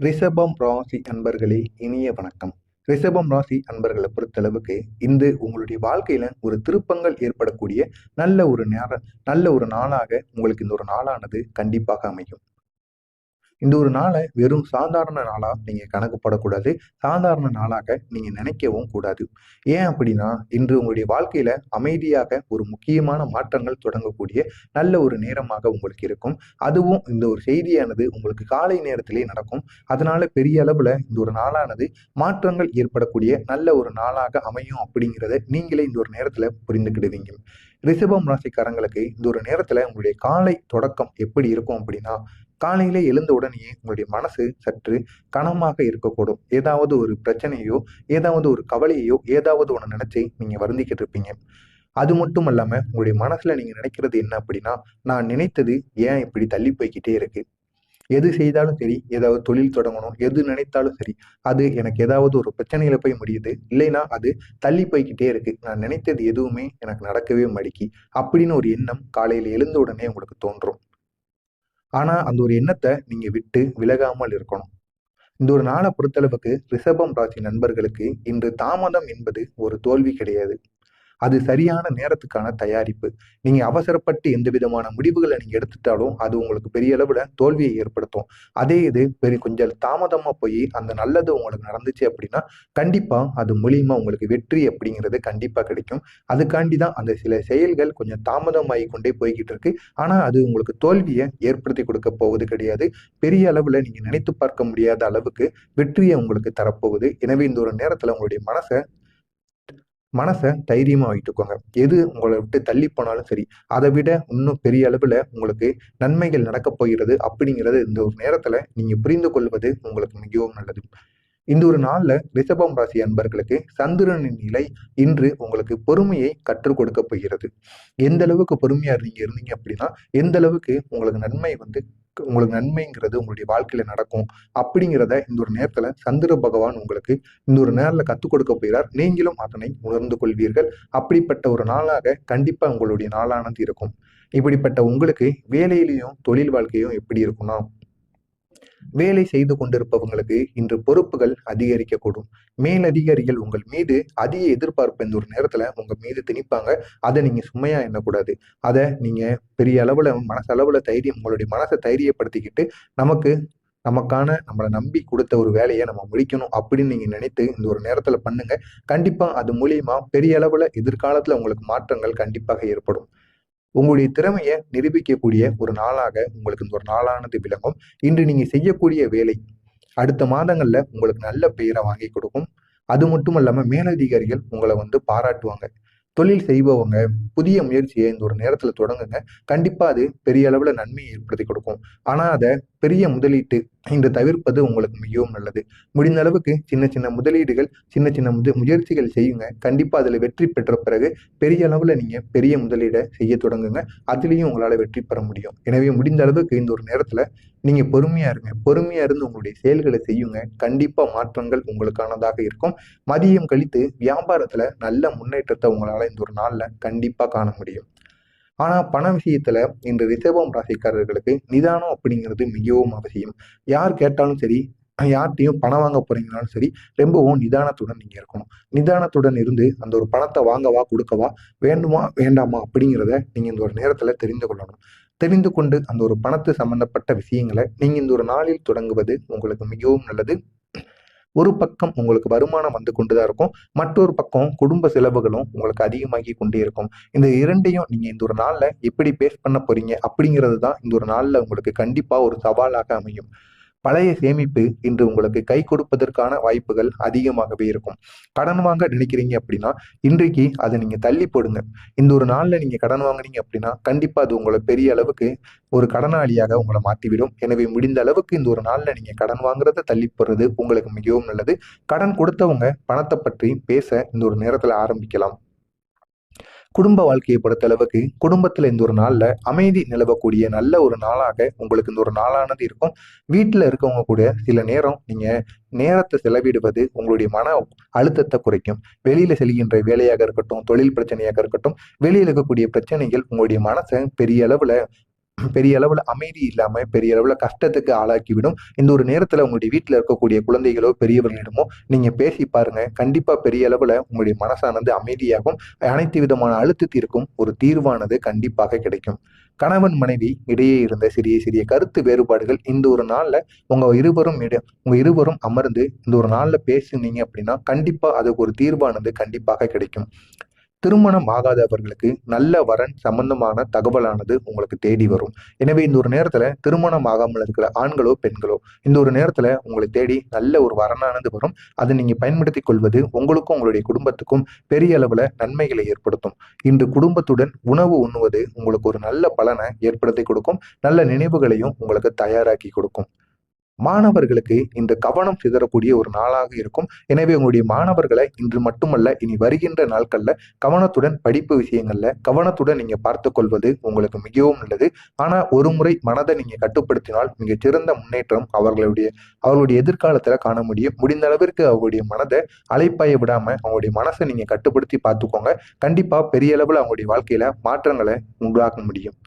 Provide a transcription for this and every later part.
ரிஷபம் ராசி அன்பர்களே, இனிய வணக்கம். ரிஷபம் ராசி அன்பர்களை பொறுத்தளவுக்கு இன்று உங்களுடைய வாழ்க்கையில ஒரு திருப்பங்கள் ஏற்படக்கூடிய நல்ல ஒரு நாளாக உங்களுக்கு இந்த ஒரு நாளானது கண்டிப்பாக அமையும். இந்த ஒரு நாளை வெறும் சாதாரண நாளா நீங்க கணக்கு போடக்கூடாது. சாதாரண நாளாக நீங்க நினைக்கவும் கூடாது. ஏன் அப்படின்னா, இன்று உங்களுடைய வாழ்க்கையில அமைதியாக ஒரு முக்கியமான மாற்றங்கள் தொடங்கக்கூடிய நல்ல ஒரு நேரமாக உங்களுக்கு இருக்கும். அதுவும் இந்த ஒரு செய்தியானது உங்களுக்கு காலை நேரத்திலே நடக்கும். அதனால பெரிய அளவுல இந்த ஒரு நாளானது மாற்றங்கள் ஏற்படக்கூடிய நல்ல ஒரு நாளாக அமையும் அப்படிங்கிறத நீங்களே இந்த ஒரு நேரத்துல புரிந்துக்கிடுவீங்க. ரிஷபம் ராசிக்காரங்களுக்கு இந்த ஒரு நேரத்துல உங்களுடைய காலை தொடக்கம் எப்படி இருக்கும் அப்படின்னா, காலையிலே எழுந்த உடனேயே உங்களுடைய மனசு சற்று கனமாக இருக்கக்கூடும். ஏதாவது ஒரு பிரச்சனையோ, ஏதாவது ஒரு கவலையையோ, ஏதாவது ஒண்ணு நினைச்சு நீங்க வருந்திக்கிட்டு இருப்பீங்க. அது மட்டும் இல்லாம உங்களுடைய மனசுல நீங்க நினைக்கிறது என்ன அப்படின்னா, நான் நினைத்தது ஏன் இப்படி தள்ளி போய்க்கிட்டே இருக்கு? எது செய்தாலும் சரி, ஏதாவது தொழில் தொடங்கணும், எது நினைத்தாலும் சரி, அது எனக்கு ஏதாவது ஒரு பிரச்சனையில போய் முடியுது. இல்லைன்னா அது தள்ளி போய்க்கிட்டே இருக்கு. நான் நினைத்தது எதுவுமே எனக்கு நடக்கவே மாட்டிக்கி. அப்படின்னு ஒரு எண்ணம் காலையில எழுந்த உடனே உங்களுக்கு தோன்றும். ஆனா அந்த ஒரு எண்ணத்தை நீங்க விட்டு விலகாமல் இருக்கணும். இந்த ஒரு நாளை பொறுத்தளவுக்கு ரிஷபம் ராசி நண்பர்களுக்கு இன்று தாமதம் என்பது ஒரு தோல்வி கிடையாது. அது சரியான நேரத்துக்கான தயாரிப்பு. நீங்க அவசரப்பட்டு எந்த விதமான முடிவுகளை நீங்க எடுத்துட்டாலும் அது உங்களுக்கு பெரிய அளவுல தோல்வியை ஏற்படுத்தும். அதே இது கொஞ்சம் தாமதமா போய் அந்த நல்லது உங்களுக்கு நடந்துச்சு அப்படின்னா, கண்டிப்பா அது மூலியமா உங்களுக்கு வெற்றி அப்படிங்கிறது கண்டிப்பா கிடைக்கும். அதுக்காண்டி தான் அந்த சில செயல்கள் கொஞ்சம் தாமதமாகி கொண்டே போய்கிட்டு இருக்கு. ஆனா அது உங்களுக்கு தோல்வியை ஏற்படுத்தி கொடுக்க போவது கிடையாது. பெரிய அளவுல நீங்க நினைத்து பார்க்க முடியாத அளவுக்கு வெற்றியை உங்களுக்கு தரப்போகுது. எனவே இந்த ஒரு நேரத்துல உங்களுடைய மனச தைரியமா வைத்துக்கோங்க. எது உங்கள விட்டு தள்ளி போனாலும் சரி, அதை விட இன்னும் பெரிய அளவுல உங்களுக்கு நன்மைகள் நடக்கப் போகிறது அப்படிங்கிறது இந்த ஒரு நேரத்துல நீங்க புரிந்து கொள்வது உங்களுக்கு மிகவும் நல்லது. இந்த ஒரு நாள்ல ரிஷபம் ராசி அன்பர்களுக்கு சந்திரனின் நிலை இன்று உங்களுக்கு பொறுமையை கற்றுக் கொடுக்க போகிறது. எந்த அளவுக்கு பொறுமையா நீங்க இருந்தீங்க அப்படின்னா, எந்த அளவுக்கு உங்களுக்கு நன்மைங்கிறது உங்களுடைய வாழ்க்கையில நடக்கும் அப்படிங்கிறத இந்த ஒரு நேரத்துல சந்திர பகவான் உங்களுக்கு இந்த ஒரு நேரில் கத்துக் கொடுக்க போகிறார். நீங்களும் அதனை உணர்ந்து கொள்வீர்கள். அப்படிப்பட்ட ஒரு நாளாக கண்டிப்பா உங்களுடைய நாளானது இருக்கும். இப்படிப்பட்ட உங்களுக்கு வேலையிலையும் தொழில் வாழ்க்கையும் எப்படி இருக்கும்னா, வேலை செய்து கொண்டிருப்பவங்களுக்கு இன்று பொறுப்புகள் அதிகரிக்கக்கூடும். மேலதிகாரிகள் உங்கள் மீது அதிக எதிர்பார்ப்பு இந்த ஒரு நேரத்துல உங்க மீது திணிப்பாங்க. அதை நீங்க சுமையா எண்ணக்கூடாது. அதை நீங்க பெரிய அளவுல மனசளவுல உங்களுடைய மனசை தைரியப்படுத்திக்கிட்டு நமக்கு நம்மளை நம்பி கொடுத்த ஒரு வேலையை நம்ம முடிக்கணும் அப்படின்னு நீங்க நினைத்து இந்த ஒரு நேரத்துல பண்ணுங்க. கண்டிப்பா அது மூலியமா பெரிய அளவுல எதிர்காலத்துல உங்களுக்கு மாற்றங்கள் கண்டிப்பாக ஏற்படும். உங்களுடைய திறமையை நிரூபிக்கக்கூடிய ஒரு நாளாக உங்களுக்கு இந்த ஒரு நாளானது விளங்கும். இன்று நீங்க செய்யக்கூடிய வேலை அடுத்த மாதங்கள்ல உங்களுக்கு நல்ல பெயரை வாங்கி கொடுக்கும். அது மட்டும் இல்லாம மேலதிகாரிகள் உங்களை பாராட்டுவாங்க. தொழில் செய்பவங்க புதிய முயற்சியை இந்த ஒரு நேரத்துல தொடங்குங்க. கண்டிப்பா அது பெரிய அளவுல நன்மையை ஏற்படுத்தி கொடுக்கும். ஆனா அதை பெரிய முதலீட்டு இன்று தவிர்ப்பது உங்களுக்கு மிகவும் நல்லது. முடிந்த அளவுக்கு சின்ன சின்ன முதலீடுகள், சின்ன சின்ன முயற்சிகள் செய்யுங்க. கண்டிப்பா அதுல வெற்றி பெற்ற பிறகு பெரிய அளவுல நீங்க பெரிய முதலீடை செய்ய தொடங்குங்க. அதுலயும் உங்களால வெற்றி பெற முடியும். எனவே முடிந்த அளவுக்கு இந்த ஒரு நேரத்துல நீங்க பொறுமையா இருங்க. பொறுமையா இருந்து உங்களுடைய செயல்களை செய்யுங்க. கண்டிப்பா மாற்றங்கள் உங்களுக்கானதாக இருக்கும். மதியம் கழித்து வியாபாரத்துல நல்ல முன்னேற்றத்தை உங்களால இந்த ஒரு நாள்ல கண்டிப்பா காண முடியும். ஆனா பண விஷயத்துல இந்த ரிஷபம் ராசிக்காரர்களுக்கு நிதானம் அப்படிங்கிறது மிகவும் அவசியம். யார் கேட்டாலும் சரி, யார்கிட்டையும் பணம் வாங்க போறீங்கனாலும் சரி, ரொம்பவும் நிதானத்துடன் நீங்க இருக்கணும். நிதானத்துடன் இருந்து அந்த ஒரு பணத்தை வாங்கவா கொடுக்கவா, வேண்டுமா வேண்டாமா அப்படிங்கிறத நீங்க இந்த ஒரு நேரத்துல தெரிந்து கொள்ளணும். தெரிந்து கொண்டு அந்த ஒரு பணத்து சம்பந்தப்பட்ட விஷயங்களை நீங்க இந்த ஒரு நாளில் தொடங்குவது உங்களுக்கு மிகவும் நல்லது. ஒரு பக்கம் உங்களுக்கு வருமானம் வந்து கொண்டுதான் இருக்கும். மற்றொரு பக்கம் குடும்ப செலவுகளும் உங்களுக்கு அதிகமாகி கொண்டே இருக்கும். இந்த இரண்டையும் நீங்க இந்த ஒரு நாள்ல எப்படி பேஸ் பண்ண போறீங்க அப்படிங்கிறது தான் இந்த ஒரு நாள்ல உங்களுக்கு கண்டிப்பா ஒரு சவாலாக அமையும். பழைய சேமிப்பு இன்று உங்களுக்கு கை கொடுப்பதற்கான வாய்ப்புகள் அதிகமாகவே இருக்கும். கடன் வாங்க நினைக்கிறீங்க அப்படின்னா, இன்றைக்கு அதை நீங்க தள்ளி போடுங்க. இந்த ஒரு நாள்ல நீங்க கடன் வாங்குனீங்க அப்படின்னா, கண்டிப்பா அது உங்களை பெரிய அளவுக்கு ஒரு கடனாளியாக உங்களை மாத்திவிடும். எனவே முடிந்த அளவுக்கு இந்த ஒரு நாள்ல நீங்க கடன் வாங்குறத தள்ளி போடுறது உங்களுக்கு மிகவும் நல்லது. கடன் கொடுத்தவங்க பணத்தை பற்றி பேச இந்த ஒரு நேரத்துல ஆரம்பிக்கலாம். குடும்ப வாழ்க்கையை பொறுத்த அளவுக்கு குடும்பத்துல இந்த ஒரு நாள்ல அமைதி நிலவக்கூடிய நல்ல ஒரு நாளாக உங்களுக்கு இந்த ஒரு நாளானது இருக்கும். வீட்டுல இருக்கவங்க கூட சில நேரம் நீங்க நேரத்தை செலவிடுவது உங்களுடைய மன அழுத்தத்தை குறைக்கும். வெளியில செல்கின்ற வேலையாக இருக்கட்டும், தொழில் பிரச்சனையாக இருக்கட்டும், வெளியில இருக்கக்கூடிய பிரச்சனைகள் உங்களுடைய மனசை பெரிய அளவுல பெரிய அளவுல அமைதி இல்லாம பெரிய அளவுல கஷ்டத்துக்கு ஆளாக்கிவிடும். இந்த ஒரு நேரத்துல உங்களுடைய வீட்டுல இருக்கக்கூடிய குழந்தைகளோ, பெரியவர்களிடமோ நீங்க பேசி பாருங்க. கண்டிப்பா பெரிய அளவுல உங்களுடைய மனசானது அமைதியாகும். அனைத்து விதமான அழுத்தத்திற்கும் ஒரு தீர்வானது கண்டிப்பாக கிடைக்கும். கணவன் மனைவி இடையே இருந்த சிறிய சிறிய கருத்து வேறுபாடுகள் இந்த ஒரு நாள்ல உங்க இருவரும் அமர்ந்து இந்த ஒரு நாள்ல பேசுனீங்க அப்படின்னா கண்டிப்பா அதுக்கு ஒரு தீர்வானது கண்டிப்பாக கிடைக்கும். திருமணம் ஆகாதவர்களுக்கு நல்ல வரன் சம்பந்தமான தகவலானது உங்களுக்கு தேடி வரும். எனவே இந்த ஒரு நேரத்துல திருமணம் ஆகாமல் இருக்கிற ஆண்களோ, பெண்களோ இந்த ஒரு நேரத்துல உங்களை தேடி நல்ல ஒரு வரனானது வரும். அதை நீங்க பயன்படுத்திக் கொள்வது உங்களுக்கும் உங்களுடைய குடும்பத்துக்கும் பெரிய அளவுல நன்மைகளை ஏற்படுத்தும். இன்று குடும்பத்துடன் உணவு உண்ணுவது உங்களுக்கு ஒரு நல்ல பலனை ஏற்படுத்தி கொடுக்கும். நல்ல நினைவுகளையும் உங்களுக்கு தயாராக்கி கொடுக்கும். மாணவர்களுக்கு இந்த கவனம் சிதறக்கூடிய ஒரு நாளாக இருக்கும். எனவே உங்களுடைய மாணவர்களை இன்று மட்டுமல்ல, இனி வருகின்ற நாட்கள்ல கவனத்துடன் படிப்பு விஷயங்கள்ல கவனத்துடன் நீங்க பார்த்து கொள்வது உங்களுக்கு மிகவும் நல்லது. ஆனா ஒரு முறை மனதை நீங்க கட்டுப்படுத்தினால் மிகச் சிறந்த முன்னேற்றம் அவர்களுடைய எதிர்காலத்துல காண முடியும். முடிந்த அளவிற்கு அவங்களுடைய மனதை அலைப்பாய விடாம அவங்களுடைய மனசை நீங்க கட்டுப்படுத்தி பார்த்துக்கோங்க. கண்டிப்பா பெரிய அளவுல அவங்களுடைய வாழ்க்கையில மாற்றங்களை உண்டாக்க முடியும்.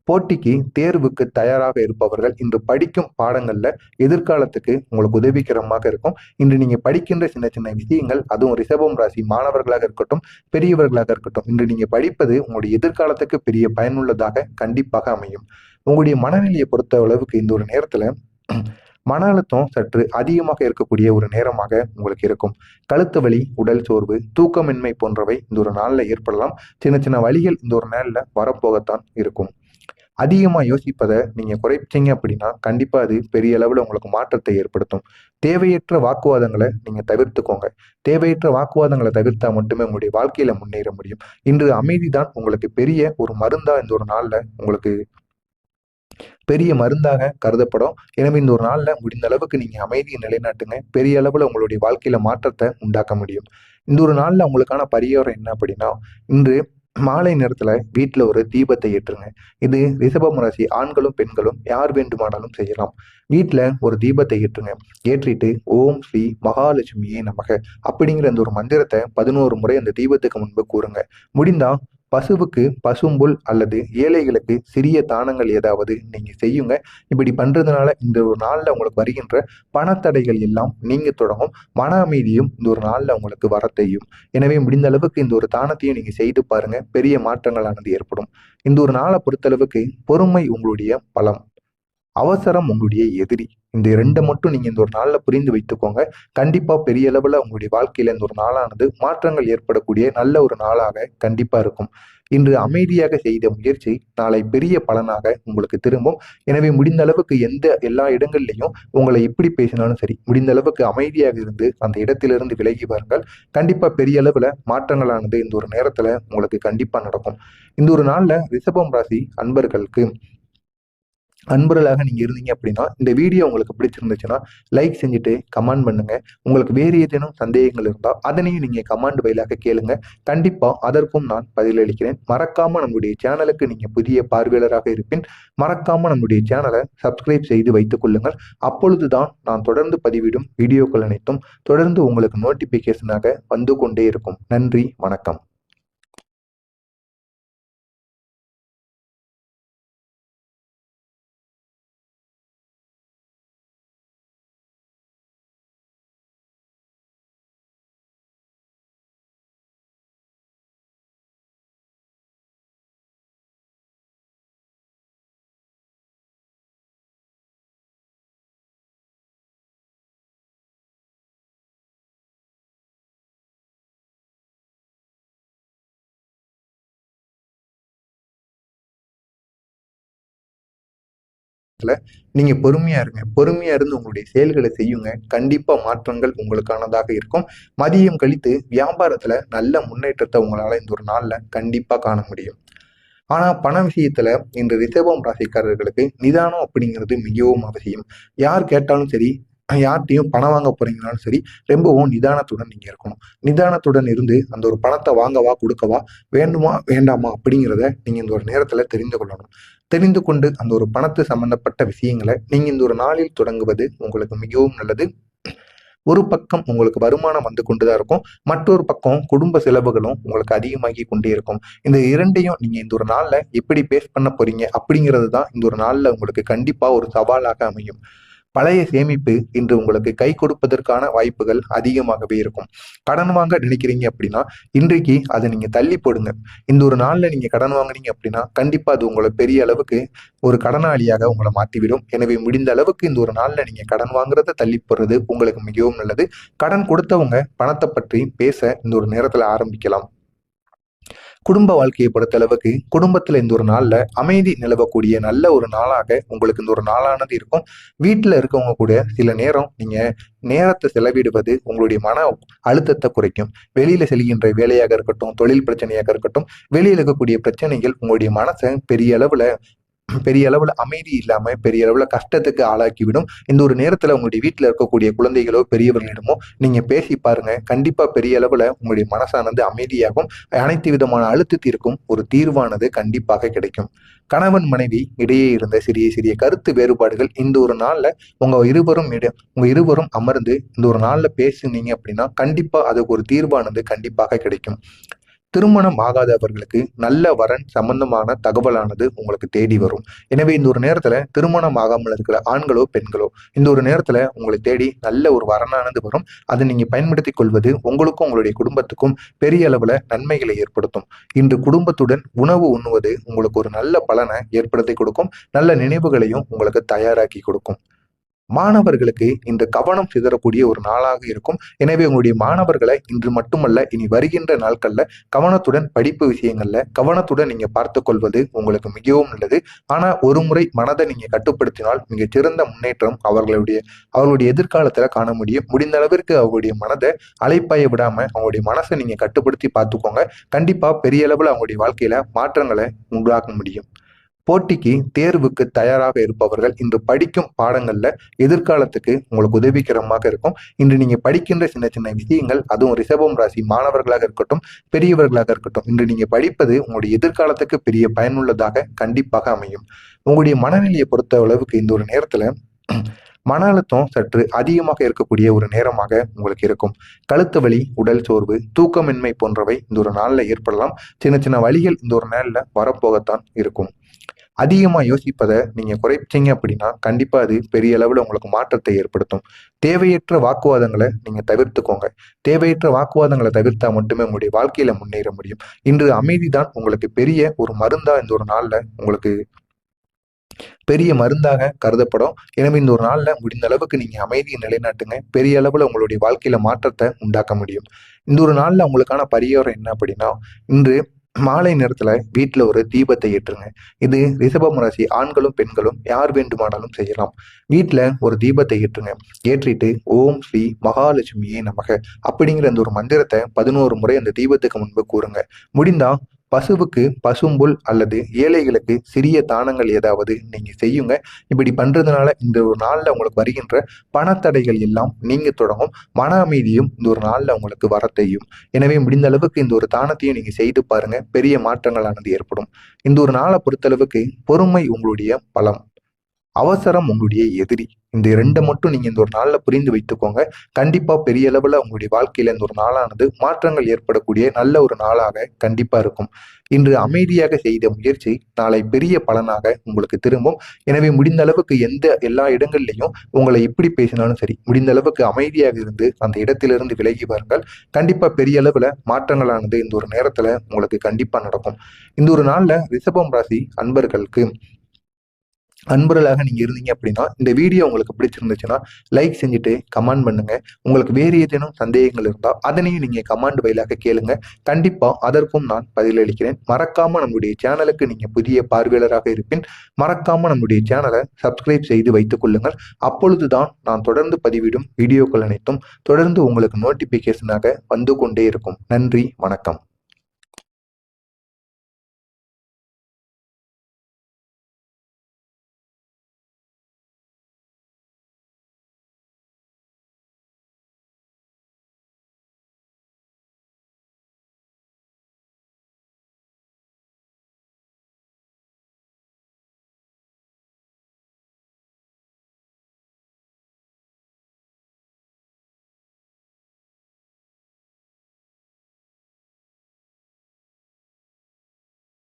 போட்டிக்கு தேர்வுக்கு தயாராக இருப்பவர்கள் இன்று படிக்கும் பாடங்கள்ல எதிர்காலத்துக்கு உங்களுக்கு உதவிகரமாக இருக்கும். இன்று நீங்க படிக்கின்ற சின்ன சின்ன விஷயங்கள், அதுவும் ரிஷபம் ராசி மாணவர்களாக இருக்கட்டும், பெரியவர்களாக இருக்கட்டும், இன்று நீங்க படிப்பது உங்களுடைய எதிர்காலத்துக்கு பெரிய பயனுள்ளதாக கண்டிப்பாக அமையும். உங்களுடைய மனநிலையை பொறுத்த அளவுக்கு இந்த ஒரு நேரத்துல மன அழுத்தம் சற்று அதிகமாக இருக்கக்கூடிய ஒரு நேரமாக உங்களுக்கு இருக்கும். கழுத்து வலி, உடல் சோர்வு, தூக்கமின்மை போன்றவை இந்த ஒரு நாள்ல ஏற்படலாம். சின்ன சின்ன வலிகள் இந்த ஒரு நாள்ல வரப்போகத்தான் இருக்கும். அதிகமா யோசிப்பதை நீங்க குறைச்சீங்க அப்படின்னா கண்டிப்பா அது பெரிய அளவுல உங்களுக்கு மாற்றத்தை ஏற்படுத்தும். தேவையற்ற வாக்குவாதங்களை நீங்க தவிர்த்துக்கோங்க. தேவையற்ற வாக்குவாதங்களை தவிர்த்தா மட்டுமே உங்களுடைய வாழ்க்கையில முன்னேற முடியும். இன்று அமைதிதான் உங்களுக்கு பெரிய ஒரு மருந்தா இந்த ஒரு நாள்ல உங்களுக்கு பெரிய மருந்தாக கருதப்படும். எனவே இந்த ஒரு நாள்ல முடிந்த அளவுக்கு நீங்க அமைதியை நிலைநாட்டுங்க. பெரிய அளவுல உங்களுடைய வாழ்க்கையில மாற்றத்தை உண்டாக்க முடியும். இந்த ஒரு நாள்ல உங்களுக்கான பரிகாரம் என்ன அப்படின்னா, இன்று மாலை நேரத்துல வீட்டுல ஒரு தீபத்தை ஏற்றுங்க. இது ரிஷபம் ராசி ஆண்களும் பெண்களும் யார் வேண்டுமானாலும் செய்யலாம். வீட்டுல ஒரு தீபத்தை ஏற்றுங்க. ஏற்றிட்டு ஓம் ஸ்ரீ மகாலட்சுமியே நமக அப்படிங்கிற அந்த ஒரு மந்திரத்தை 11 முறை அந்த தீபத்துக்கு முன்பு கூறுங்க. முடிந்தா பசுவுக்கு பசும்புல் அல்லது ஏழைகளுக்கு சிறிய தானங்கள் ஏதாவது நீங்க செய்யுங்க. இப்படி பண்றதுனால இந்த ஒரு நாள்ல உங்களுக்கு வருகின்ற பணத்தடைகள் எல்லாம் நீங்க தொடங்கும். மன அமைதியும் இந்த ஒரு நாள்ல உங்களுக்கு வர செய்யும். எனவே முடிந்த அளவுக்கு இந்த ஒரு தானத்தையும் நீங்க செய்து பாருங்க. பெரிய மாற்றங்களானது ஏற்படும். இந்த ஒரு நாளை பொறுத்தளவுக்கு பொறுமை உங்களுடைய பலம், அவசரம் உங்களுடைய எதிரி. இந்த 2 மட்டும் நீங்க இந்த ஒரு நாள்ல புரிந்து வைத்துக்கோங்க. கண்டிப்பா பெரிய அளவுல உங்களுடைய வாழ்க்கையில இந்த ஒரு நாளானது மாற்றங்கள் ஏற்படக்கூடிய நல்ல ஒரு நாளாக கண்டிப்பா இருக்கும். இன்று அமைதியாக செய்த முயற்சி நாளை பெரிய பலனாக உங்களுக்கு திரும்பும். எனவே முடிந்த அளவுக்கு எல்லா இடங்கள்லையும் உங்களை எப்படி பேசினாலும் சரி, முடிந்த அளவுக்கு அமைதியாக இருந்து அந்த இடத்திலிருந்து விலகி வாருங்கள். கண்டிப்பா பெரிய அளவுல மாற்றங்களானது இந்த ஒரு நேரத்துல உங்களுக்கு கண்டிப்பா நடக்கும். இந்த ஒரு நாள்ல ரிஷபம் ராசி அன்பர்களாக நீங்க இருந்தீங்க அப்படின்னா இந்த வீடியோ உங்களுக்கு பிடிச்சிருந்துச்சுன்னா லைக் செஞ்சுட்டு கமெண்ட் பண்ணுங்க. உங்களுக்கு வேறு ஏதேனும் சந்தேகங்கள் இருந்தால் அதனையும் நீங்க கமெண்ட் வழியாக கேளுங்க. கண்டிப்பா அதற்கும் நான் பதிலளிக்கிறேன். மறக்காம நம்முடைய சேனலுக்கு நீங்க புதிய பார்வையாளராக இருப்பின் மறக்காம நம்முடைய சேனலை சப்ஸ்கிரைப் செய்து வைத்துக் கொள்ளுங்கள். அப்பொழுதுதான் நான் தொடர்ந்து பதிவிடும் வீடியோக்கள் அனைத்தும் தொடர்ந்து உங்களுக்கு நோட்டிபிகேஷனாக வந்து கொண்டே இருக்கும். நன்றி, வணக்கம். நீங்க பொறுமையா இருங்க. பொறுமையா இருந்து உங்களுடைய செயல்களை செய்யுங்க. கண்டிப்பா மாற்றங்கள் உங்களுக்கானதாக இருக்கும். மதியம் கழித்து வியாபாரத்துல நல்ல முன்னேற்றத்தை உங்களால இந்த ஒரு நாள்ல கண்டிப்பா காண முடியும். ஆனா பண விஷயத்துல இந்த ரிஷபம் ராசிக்காரர்களுக்கு நிதானம் அப்படிங்கிறது மிகவும் அவசியம். யார் கேட்டாலும் சரி, யார்கிட்டையும் பணம் வாங்க போறீங்கனாலும் சரி, ரொம்பவும் நிதானத்துடன் நீங்க இருக்கணும். நிதானத்துடன் இருந்து அந்த ஒரு பணத்தை வாங்கவா கொடுக்கவா, வேண்டுமா வேண்டாமா அப்படிங்கிறத நீங்க இந்த ஒரு நேரத்துல தெரிந்து கொள்ளணும். தெரிந்து கொண்டு அந்த ஒரு பணத்து சம்பந்தப்பட்ட விஷயங்களை நீங்க இந்த ஒரு நாளில் தொடங்குவது உங்களுக்கு மிகவும் நல்லது. ஒரு பக்கம் உங்களுக்கு வருமானம் வந்து கொண்டுதான் இருக்கும், மற்றொரு பக்கம் குடும்ப செலவுகளும் உங்களுக்கு அதிகமாகி கொண்டே இருக்கும். இந்த இரண்டையும் நீங்க இந்த ஒரு நாள்ல எப்படி பேஸ் பண்ண போறீங்க அப்படிங்கிறது தான் இந்த ஒரு நாள்ல உங்களுக்கு கண்டிப்பா ஒரு சவாலாக அமையும். பழைய சேமிப்பு இன்று உங்களுக்கு கை கொடுப்பதற்கான வாய்ப்புகள் அதிகமாகவே இருக்கும். கடன் வாங்க நினைக்கிறீங்க அப்படின்னா இன்றைக்கு அதை நீங்க தள்ளி போடுங்க. இந்த ஒரு நாள்ல நீங்க கடன் வாங்குனீங்க அப்படின்னா கண்டிப்பா அது உங்களை பெரிய அளவுக்கு ஒரு கடனாளியாக உங்களை மாற்றிவிடும். எனவே முடிந்த அளவுக்கு இந்த ஒரு நாள்ல நீங்க கடன் வாங்குறத தள்ளி போடுறது உங்களுக்கு மிகவும் நல்லது. கடன் கொடுத்தவங்க பணத்தை பற்றி பேச இந்த ஒரு நேரத்துல ஆரம்பிக்கலாம். குடும்ப வாழ்க்கையை பொறுத்தளவுக்கு குடும்பத்துல இந்த ஒரு நாள்ல அமைதி நிலவக்கூடிய நல்ல ஒரு நாளாக உங்களுக்கு இந்த ஒரு நாளானது இருக்கும். வீட்டுல இருக்கவங்க கூட சில நேரம் நீங்க நேரத்தை செலவிடுவது உங்களுடைய மன அழுத்தத்தை குறைக்கும். வெளியில செல்கின்ற வேலையாக இருக்கட்டும், தொழில் பிரச்சனையாக இருக்கட்டும், வெளியில இருக்கக்கூடிய பிரச்சனைகள் உங்களுடைய மனசை பெரிய அளவுல அமைதி இல்லாம பெரிய அளவுல கஷ்டத்துக்கு ஆளாக்கிவிடும். இந்த ஒரு நேரத்துல உங்களுடைய வீட்டுல இருக்கக்கூடிய குழந்தைகளோ பெரியவர்களிடமோ நீங்க பேசி பாருங்க. கண்டிப்பா பெரிய அளவுல உங்களுடைய மனசானது அமைதியாகும். அனைத்து விதமான அழுத்தத்திற்கும் ஒரு தீர்வானது கண்டிப்பாக கிடைக்கும். கணவன் மனைவி இடையே இருந்த சிறிய சிறிய கருத்து வேறுபாடுகள் இந்த ஒரு நாள்ல உங்க இருவரும் அமர்ந்து இந்த ஒரு நாள்ல பேசுனீங்க அப்படின்னா கண்டிப்பா அதுக்கு ஒரு தீர்வானது கண்டிப்பாக கிடைக்கும். திருமணம் ஆகாதவர்களுக்கு நல்ல வரன் சம்பந்தமான தகவலானது உங்களுக்கு தேடி வரும். எனவே இந்த ஒரு நேரத்துல திருமணம் ஆகாமல் இருக்கிற ஆண்களோ பெண்களோ இந்த ஒரு நேரத்துல உங்களை தேடி நல்ல ஒரு வரனானது வரும். அதை நீங்க பயன்படுத்திக் கொள்வது உங்களுக்கும் உங்களுடைய குடும்பத்துக்கும் பெரிய அளவுல நன்மைகளை ஏற்படுத்தும். இன்று குடும்பத்துடன் உணவு உண்ணுவது உங்களுக்கு ஒரு நல்ல பலனை ஏற்படுத்தி கொடுக்கும். நல்ல நினைவுகளையும் உங்களுக்கு தயாராக்கி கொடுக்கும். மாணவர்களுக்கு இந்த கவனம் சிதறக்கூடிய ஒரு நாளாக இருக்கும். எனவே உங்களுடைய மாணவர்களை இன்று மட்டுமல்ல இனி வருகின்ற நாட்கள்ல கவனத்துடன் படிப்பு விஷயங்கள்ல கவனத்துடன் நீங்க பார்த்து கொள்வது உங்களுக்கு மிகவும் நல்லது. ஆனா ஒரு முறை மனதை நீங்க கட்டுப்படுத்தினால் மிகச் சிறந்த முன்னேற்றம் அவர்களுடைய எதிர்காலத்துல காண முடியும். முடிந்த அளவிற்கு அவங்களுடைய மனதை அலைப்பாய விடாம அவங்களுடைய மனசை நீங்க கட்டுப்படுத்தி பார்த்துக்கோங்க. கண்டிப்பா பெரிய அளவுல அவங்களுடைய வாழ்க்கையில மாற்றங்களை உண்டாக்க முடியும். போட்டிக்கு தேர்வுக்கு தயாராக இருப்பவர்கள் இன்று படிக்கும் பாடங்கள்ல எதிர்காலத்துக்கு உங்களுக்கு உதவிகரமாக இருக்கும். இன்று நீங்க படிக்கின்ற சின்ன சின்ன விஷயங்கள், அதுவும் ரிஷபம் ராசி மாணவர்களாக இருக்கட்டும், பெரியவர்களாக இருக்கட்டும், இன்று நீங்க படிப்பது உங்களுடைய எதிர்காலத்துக்கு பெரிய பயனுள்ளதாக கண்டிப்பாக அமையும். உங்களுடைய மனநிலையை பொறுத்த அளவுக்கு இந்த ஒரு நேரத்துல மன அழுத்தம் சற்று அதிகமாக இருக்கக்கூடிய ஒரு நேரமாக உங்களுக்கு இருக்கும். கழுத்து வலி, உடல் சோர்வு, தூக்கமின்மை போன்றவை இந்த ஒரு நாள்ல ஏற்படலாம். சின்ன சின்ன வலிகள் இந்த ஒரு நாள்ல வரப்போகத்தான் இருக்கும். அதிகமா யோசிப்பதை நீங்க குறைச்சீங்க அப்படின்னா கண்டிப்பா அது பெரிய அளவுல உங்களுக்கு மாற்றத்தை ஏற்படுத்தும். தேவையற்ற வாக்குவாதங்களை நீங்க தவிர்த்துக்கோங்க. தேவையற்ற வாக்குவாதங்களை தவிர்த்தா மட்டுமே உங்களுடைய வாழ்க்கையில முன்னேற முடியும். இன்று அமைதிதான் உங்களுக்கு பெரிய ஒரு மருந்தா இந்த ஒரு நாள்ல உங்களுக்கு பெரிய மருந்தாக கருதப்படும். எனவே இந்த ஒரு நாள்ல முடிந்த அளவுக்கு நீங்க அமைதியை நிலைநாட்டுங்க. பெரிய அளவுல உங்களுடைய வாழ்க்கையில மாற்றத்தை உண்டாக்க முடியும். இந்த ஒரு நாள்ல உங்களுக்கான பரிகாரம் என்ன அப்படின்னா, இன்று மாலை நேரத்துல வீட்டுல ஒரு தீபத்தை ஏற்றுங்க. இது ரிஷபம் ராசி ஆண்களும் பெண்களும் யார் வேண்டுமானாலும் செய்யலாம். வீட்டுல ஒரு தீபத்தை ஏற்றுங்க. ஏற்றிட்டு ஓம் ஸ்ரீ மகாலட்சுமியே நமக அப்படிங்கிற அந்த ஒரு மந்திரத்தை 11 முறை அந்த தீபத்துக்கு முன்பு கூறுங்க. முடிந்தா பசுவுக்கு பசும்புல் அல்லது ஏழைகளுக்கு சிறிய தானங்கள் ஏதாவது நீங்க செய்யுங்க. இப்படி பண்றதுனால இந்த ஒரு நாள்ல உங்களுக்கு வருகின்ற பணத்தடைகள் எல்லாம் நீங்க தொடங்கும். மன அமைதியும் இந்த ஒரு நாள்ல உங்களுக்கு வர செய்யும். எனவே முடிந்த அளவுக்கு இந்த ஒரு தானத்தையும் நீங்க செய்து பாருங்க. பெரிய மாற்றங்களானது ஏற்படும். இந்த ஒரு நாளை பொறுத்தளவுக்கு பொறுமை உங்களுடைய பலம், அவசரம் உங்களுடைய எதிரி. இந்த இரண்டை மட்டும் நீங்க இந்த ஒரு நாள்ல புரிந்து வைத்துக்கோங்க. கண்டிப்பா பெரிய அளவுல உங்களுடைய வாழ்க்கையில இந்த ஒரு நாளானது மாற்றங்கள் ஏற்படக்கூடிய நல்ல ஒரு நாளாக கண்டிப்பா இருக்கும். இன்று அமைதியாக செய்த முயற்சி நாளை பெரிய பலனாக உங்களுக்கு திரும்பும். எனவே முடிந்த அளவுக்கு எல்லா இடங்கள்லையும் உங்களை எப்படி பேசினாலும் சரி, முடிந்த அளவுக்கு அமைதியாக இருந்து அந்த இடத்திலிருந்து விலகி வாருங்கள். கண்டிப்பா பெரிய அளவுல மாற்றங்களானது இந்த ஒரு நேரத்துல உங்களுக்கு கண்டிப்பா நடக்கும். இந்த ஒரு நாள்ல ரிஷபம் ராசி அன்பர்களாக நீங்க இருந்தீங்க அப்படின்னா இந்த வீடியோ உங்களுக்கு பிடிச்சிருந்துச்சுன்னா லைக் செஞ்சுட்டு கமெண்ட் பண்ணுங்க. உங்களுக்கு வேறு ஏதேனும் சந்தேகங்கள் இருந்தால் அதனையும் நீங்க கமெண்ட் வழியாக கேளுங்க. கண்டிப்பா அதற்கும் நான் பதிலளிக்கிறேன். மறக்காம நம்முடைய சேனலுக்கு நீங்க புதிய பார்வையாளராக இருப்பின் மறக்காம நம்முடைய சேனலை சப்ஸ்கிரைப் செய்து வைத்துக் கொள்ளுங்கள். அப்பொழுதுதான் நான் தொடர்ந்து பதிவிடும் வீடியோக்கள் அனைத்தும் தொடர்ந்து உங்களுக்கு நோட்டிபிகேஷனாக வந்து கொண்டே இருக்கும். நன்றி, வணக்கம்.